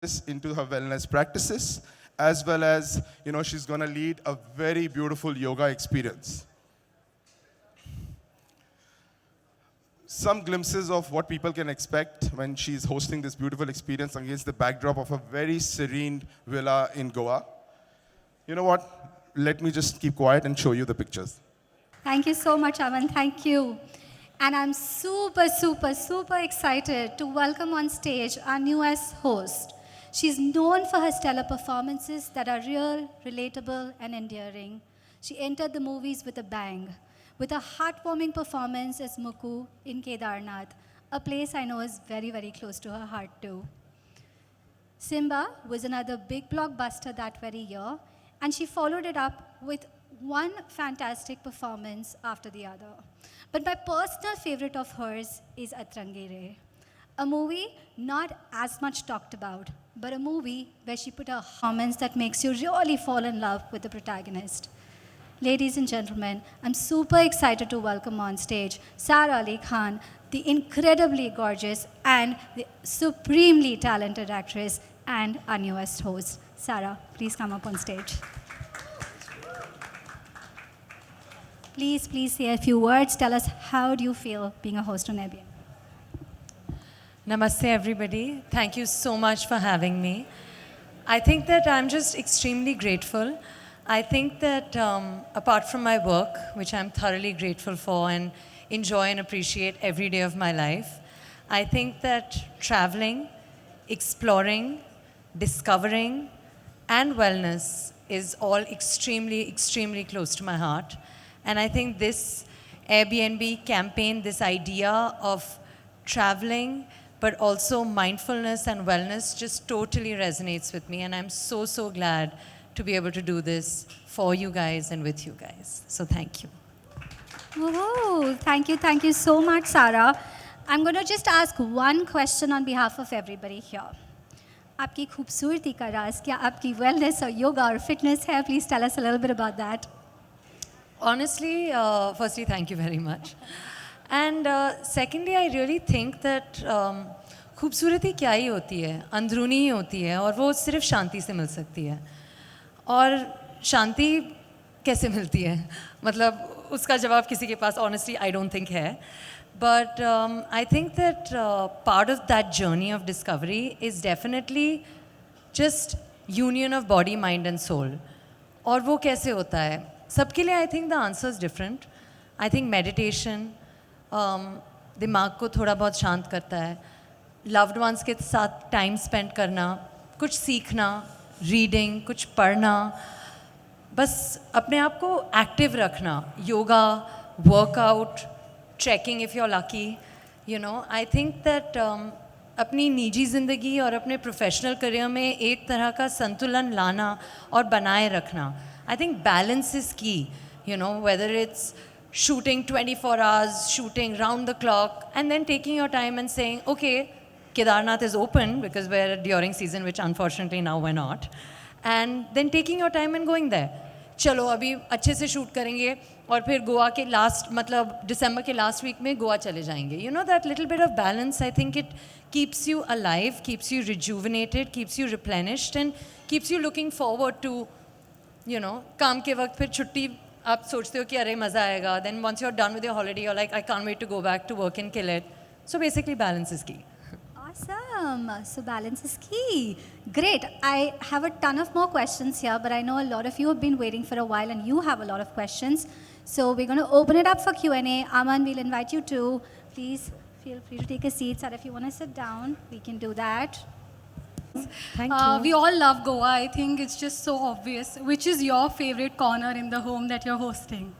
into her wellness practices, as well as, she's going to lead a very beautiful yoga experience. Some glimpses of what people can expect when she's hosting this beautiful experience against the backdrop of a very serene villa in Goa. You know what? Let me just keep quiet and show you the pictures. Thank you so much, Aman. Thank you. And I'm super excited to welcome on stage our newest host. She's known for her stellar performances that are real, relatable, and endearing. She entered the movies with a bang, with a heartwarming performance as Mukku in Kedarnath, a place I know is very close to her heart too. Simba was another big blockbuster that very year, and she followed it up with one fantastic performance after the other. But my personal favorite of hers is Atrangere, a movie not as much talked about, but a movie where she put a performance that makes you really fall in love with the protagonist. Ladies and gentlemen, I'm super excited to welcome on stage Sara Ali Khan, the incredibly gorgeous and the supremely talented actress and our newest host. Sara, please come up on stage. Please say a few words. Tell us, how do you feel being a host on ABN? Namaste, everybody. Thank you so much for having me. I think that I'm just extremely grateful. I think that apart from my work, which I'm thoroughly grateful for and enjoy and appreciate every day of my life, I think that traveling, exploring, discovering, and wellness is all extremely close to my heart. And I think this Airbnb campaign, this idea of traveling, but also mindfulness and wellness just totally resonates with me. And I'm so glad to be able to do this for you guys and with you guys. So thank you. Woohoo! Thank you so much, Sara. I'm going to just ask one question on behalf of everybody here. आपकी खूबसूरती का राज क्या आपकी wellness और yoga और fitness है? Please tell us a little bit about that. Honestly, firstly, thank you very much. And secondly, I really think that खूबसूरती क्या ही होती है, अंदरूनी ही होती है और वो सिर्फ शांति से मिल सकती है. और शांति कैसे मिलती है? मतलब उसका जवाब किसी के पास honestly I don't think है. But I think that part of that journey of discovery is definitely just union of body, mind and soul. और वो कैसे होता है? सबके लिए I think the answer is different. I think meditation दिमाग को थोड़ा बहुत शांत करता है. Loved ones के साथ time spend करना, कुछ सीखना, reading, कुछ पढ़ना, बस अपने आप को active रखना, yoga, workout, trekking if you're lucky. I think that अपनी निजी ज़िंदगी और अपने प्रोफेशनल करियर में एक तरह का संतुलन लाना और बनाए रखना. I think balance is key, whether it's shooting 24 hours, shooting round the clock, and then taking your time and saying, okay, Kedarnath is open because we're during season, which unfortunately now we're not, and then taking your time and going there. चलो अभी अच्छे से shoot करेंगे और फिर गोवा के दिसंबर के last week में गोवा चले जाएंगे. That little bit of balance, I think it keeps you alive, keeps you rejuvenated, keeps you replenished, and keeps you looking forward to काम के वक्त फिर छुट्टी आप सोचते हो कि अरे मज़ा आएगा. Then once you're done with your holiday, you're like, I can't wait to go back to work and kill it. So basically balance is key. Awesome. So balance is key. Great. I have a ton of more questions here, but I know a lot of you have been waiting for a while and you have a lot of questions. So we're going to open it up for Q&A. Aman, we'll invite you too. Please feel free to take a seat. Sir, if you want to sit down, we can do that. Thank you. We all love Goa. I think it's just so obvious. Which is your favorite corner in the home that you're hosting?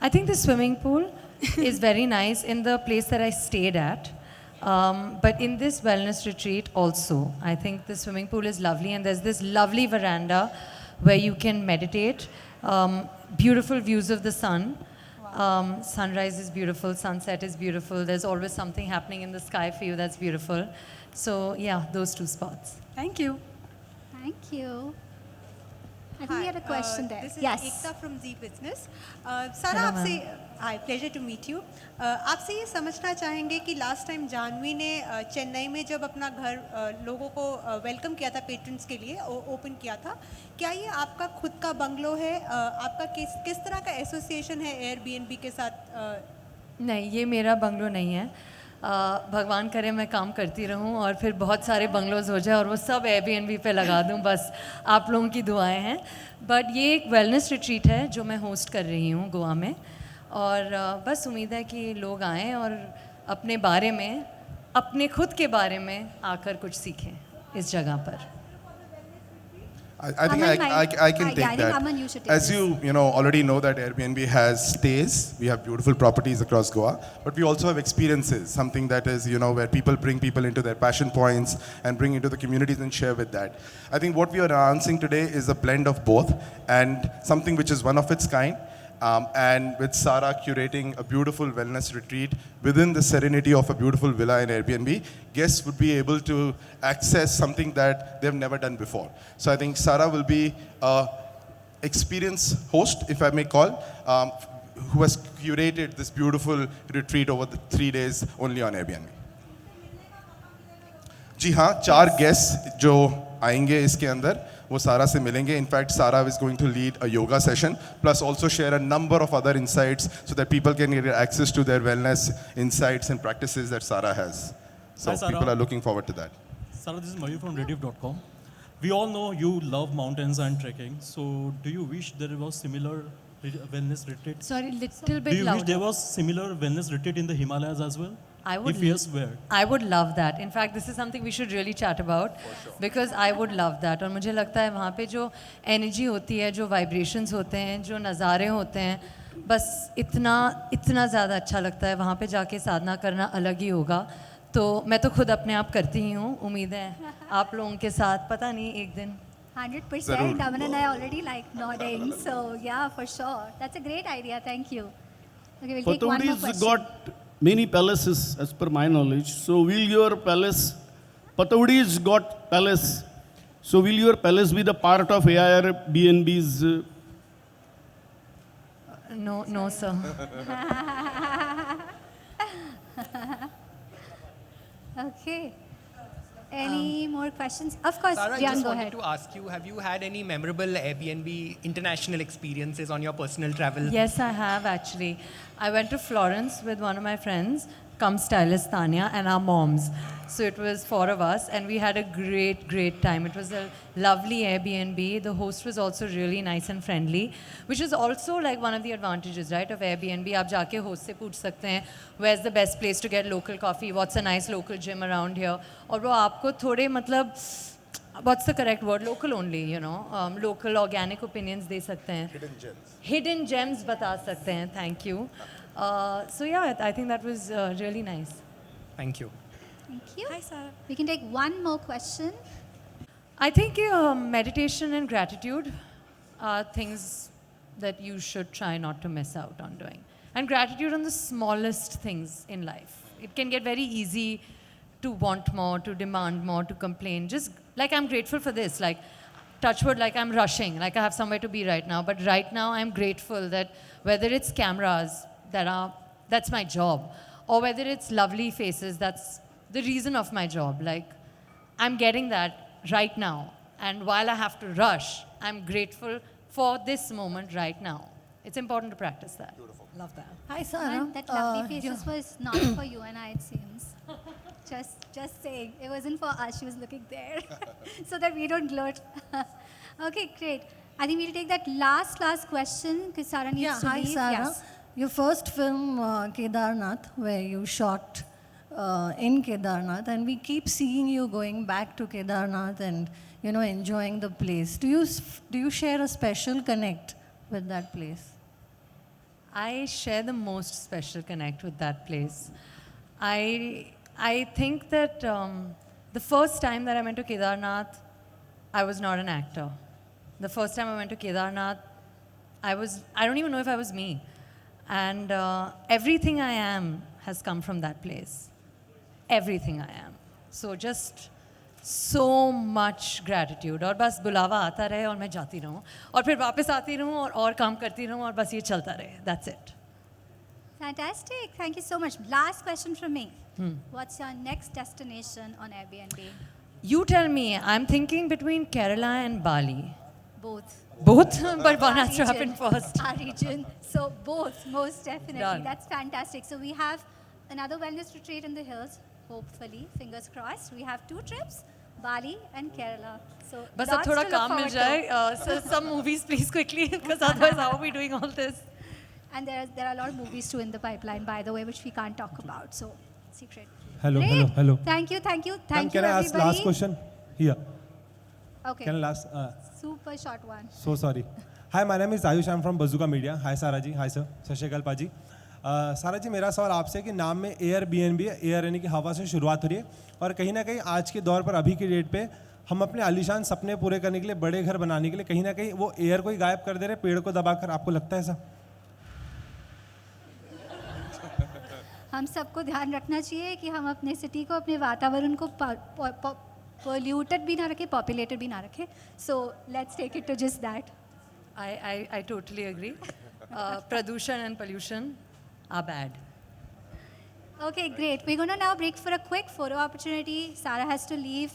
I think the swimming pool is very nice in the place that I stayed at. But in this wellness retreat also, I think the swimming pool is lovely and there's this lovely veranda where you can meditate. Beautiful views of the sun. Sunrise is beautiful, sunset is beautiful. There's always something happening in the sky for you that's beautiful. So yeah, those two spots. Thank you. Thank you. I think we had a question there. This is Yes. Ekta from Z Business. सारा Hello, आपसे हाय pleasure to meet you आपसे ये समझना चाहेंगे कि last time Janvi ने चेन्नई में जब अपना घर लोगों को वेलकम किया था पेट्रन्स के लिए ओपन किया था क्या ये आपका खुद का बंगलो है आपका किस तरह का एसोसिएशन है एयरबीएनबी के साथ नहीं, ये मेरा बंगलो नहीं है। भगवान करे मैं काम करती रहूं और फिर बहुत सारे बंगलोज हो जाए और वो सब एयरबीएनबी पे लगा दूं, बस आप लोगों की दुआएं हैं। बट ये एक वेलनेस रिट्रीट है जो मैं होस्ट कर रही हूँ गोवा में, और बस उम्मीद है कि लोग आएँ और अपने बारे में, अपने खुद के बारे में आकर कुछ सीखें इस जगह पर। I think Aman, I can yeah, take I think that. Aman, you should take As this. you already know that Airbnb has stays. We have beautiful properties across Goa, but we also have experiences. Something that is where people bring people into their passion points and bring into the communities and share with that. I think what we are announcing today is a blend of both and something which is one of its kind. And with Sara curating a beautiful wellness retreat within the serenity of a beautiful villa in Airbnb, guests would be able to access something that they've never done before. So I think Sara will be a experience host, if I may call, who has curated this beautiful retreat over the 3 days only on Airbnb. जी हाँ, 4 guest जो आएंगे इसके अंदर वो सारा से मिलेंगे. In fact सारा is going to lead a yoga session plus also share a number of other insights so that people can get access to their wellness insights and practices that Sara has. So Hi, Sara. people are looking forward to that. Sarah, this is Mayur from Rediff.com. We all know you love mountains and trekking. So, do you wish there was similar wellness retreat? Sorry, little Do bit you wish there louder. was similar wellness retreat in the Himalayas as well? I would If yes, where? I would love that. In fact, this is something we should really chat about because I would love that. और मुझे लगता है वहाँ पे जो energy होती है, जो वाइब्रेशंस होते हैं, जो नज़ारे होते हैं, बस इतना ज़्यादा अच्छा लगता है. वहाँ पे जाके साधना करना अलग ही होगा. तो मैं तो खुद अपने आप करती ही हूँ. उम्मीद है आप लोगों के साथ पता नहीं एक दिन. 100%. Aman and I already like nodding. So yeah, for sure. That's a great idea. Thank you. Okay, we'll take one more Pataudi's question. got many palaces, as per my knowledge. So will your palace, Pataudi's got palace. So will your palace be the part of Airbnb's? No, sir. Okay. Any more questions? Of course, Sarah, I Jan, just go wanted ahead. to ask you, have you had any memorable Airbnb international experiences on your personal travel? Yes, I have actually. I went to Florence with one of my friends, come stylist Tanya, and our moms. So it was 4 of us, and we had a great time. It was a lovely Airbnb. The host was also really nice and friendly, which is also like one of the advantages, right, of Airbnb. आप जाके host से पूछ सकते हैं, where's the best place to get local coffee? What's a nice local gym around here? और वो आपको थोड़े मतलब what's the correct word? Local only, local organic opinions दे सकते हैं. Hidden gems बता सकते हैं. Thank you. So yeah, I think that was really nice. Thank you. Thank you. Hi, Sarah. We can take one more question. I think meditation and gratitude are things that you should try not to miss out on doing. And gratitude on the smallest things in life. It can get very easy to want more, to demand more, to complain. Just like I'm grateful for this, like touch wood, like I'm rushing, like I have somewhere to be right now. But right now I'm grateful that whether it's cameras that's my job, or whether it's lovely faces, that's the reason of my job. Like I'm getting that right now. And while I have to rush, I'm grateful for this moment right now. It's important to practice that. Love that. Hi, Sarah. And that lovely faces was not for you and I, it seems. Just saying. It wasn't for us. She was looking there. So that we don't gloat. Okay, great. I think we'll take that last question because Sarah needs to Hi, leave. Sarah. Yes. Your first film, Kedarnath, where you shot in Kedarnath, and we keep seeing you going back to Kedarnath and enjoying the place. Do you share a special connect with that place? I share the most special connect with that place. I think that the first time that I went to Kedarnath, I was not an actor. The first time I went to Kedarnath, I don't even know if I was me. And everything I am has come from that place. Everything I am. So just so much gratitude. और बस बुलावा आता रहे और मैं जाती रहूँ और फिर वापस आती रहूँ और काम करती रहूँ और बस ये चलता रहे. That's it. Fantastic. Thank you so much. Last question from me. What's your next destination on Airbnb? You tell me. I'm thinking between Kerala and Bali. Both. Both, but one Our has to happen region. first. Our region. So both, most definitely. Done. That's fantastic. So we have another wellness retreat in the hills. Hopefully, fingers crossed. We have 2 trips, Bali and Kerala. So बस अब lots थोड़ा to look काम मिल forward to. जाए. So some movies please quickly because otherwise how are we doing all this? And there are a lot of movies too in the pipeline, by the way, which we can't talk about. So secret. Hello, Great. hello, hello. Thank you, thank you, Ma'am, thank you, can I ask everybody. last question? Here. Okay. Can I ask? Super short one. So sorry. Hi, my name is Ayush. I'm from Bazooka Media. Hi, Sara ji. Hi, sir. Sat Shri Akal Paji. सारा जी मेरा सवाल आपसे कि नाम में Airbnb है, air यानी कि हवा से शुरुआत हो रही है और कहीं ना कहीं आज के दौर पर अभी की डेट पे हम अपने आलीशान सपने पूरे करने के लिए बड़े घर बनाने के लिए कहीं ना कहीं वो एयर को ही गायब कर दे रहे पेड़ को दबाकर. आपको लगता है ऐसा? हम सबको ध्यान रखना चाहिए कि हम अपने सिटी को, अपने वातावरण को पोल्यूटेड भी ना रखें, पॉपुलेटेड भी ना रखें. So let's take it to just that. I totally agree. Pradushan and pollution are bad. Okay, great. We're going to now break for a quick photo opportunity. Sarah has to leave.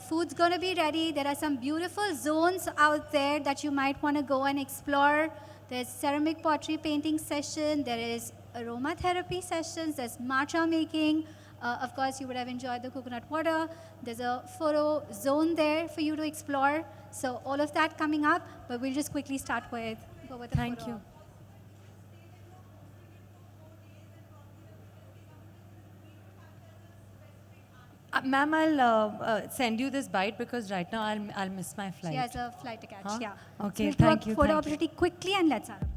Food's going to be ready. There are some beautiful zones out there that you might want to go and explore. There's ceramic pottery painting session. There is aromatherapy sessions. There's matcha making. Of course, you would have enjoyed the coconut water. There's a photo zone there for you to explore. So all of that coming up, but we'll just quickly start with the Thank photo you. op. Ma'am, I'll send you this bite because right now I'll miss my flight. She has a flight to catch. Huh? Yeah. Okay, So we'll thank do you, a photo thank you. opportunity quickly and let's have it.